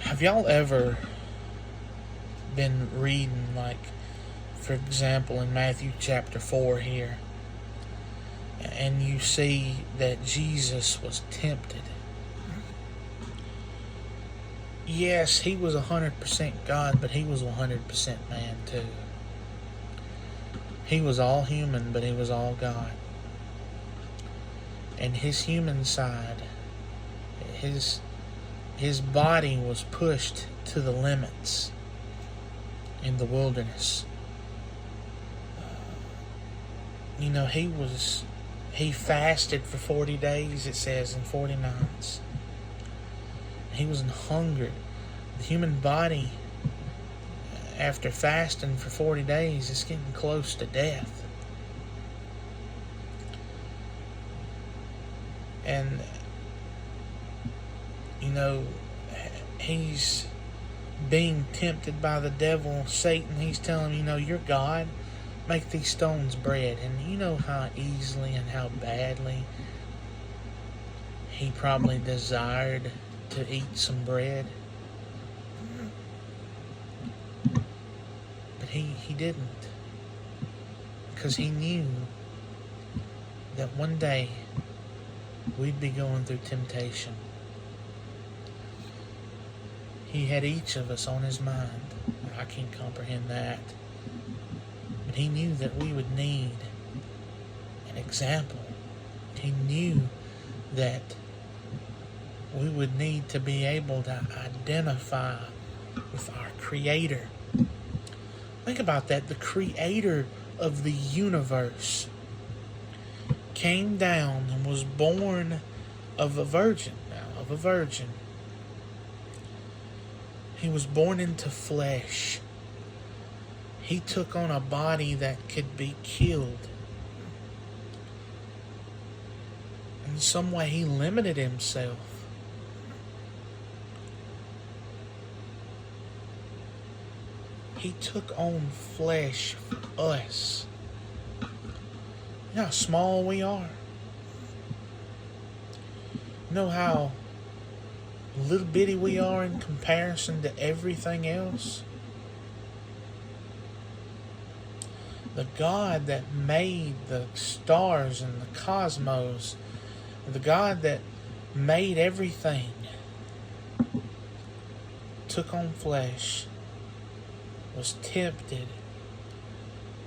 Have y'all ever been reading, like, for example, in Matthew chapter 4 here, and you see that Jesus was tempted? Yes, he was 100% God, but he was 100% man too. He was all human, but he was all God. And his human side, his body was pushed to the limits in the wilderness. He fasted for 40 days, it says, and 40 nights. He was hungered. The human body, after fasting for 40 days, is getting close to death. And, he's being tempted by the devil, Satan. He's telling him, you're God. Make these stones bread. And you know how easily and how badly he probably desired to eat some bread. But he didn't. Because he knew that one day we'd be going through temptation. He had each of us on his mind. I can't comprehend that. But he knew that we would need an example. He knew that we would need to be able to identify with our Creator. Think about that. The Creator of the universe came down and was born of a virgin. He was born into flesh. He took on a body that could be killed. In some way, he limited himself. He took on flesh for us. You know how small we are? You know how little bitty we are in comparison to everything else? The God that made the stars and the cosmos, the God that made everything, took on flesh, was tempted.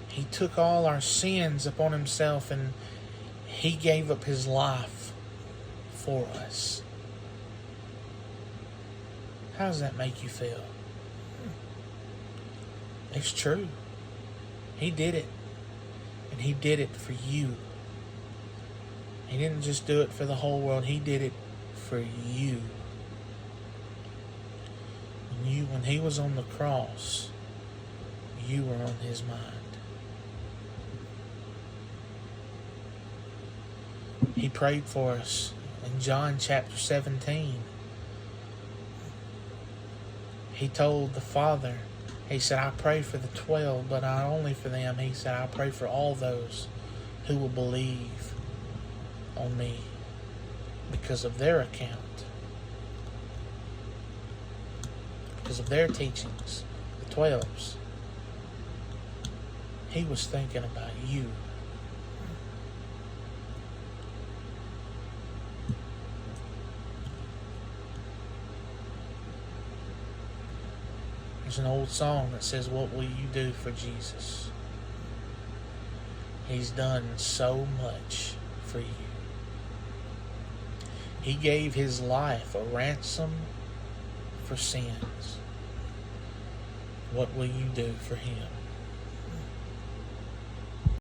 He took all our sins upon himself, and he gave up his life for us. How does that make you feel? It's true. He did it. And he did it for you. He didn't just do it for the whole world. He did it for you. When he was on the cross, you were on his mind. He prayed for us in John chapter 17. He told the Father, he said, I pray for the 12, but not only for them. He said, I pray for all those who will believe on me because of their account, because of their teachings, the 12s. He was thinking about you. There's an old song that says, what will you do for Jesus? He's done so much for you. He gave his life a ransom for sins. What will you do for him?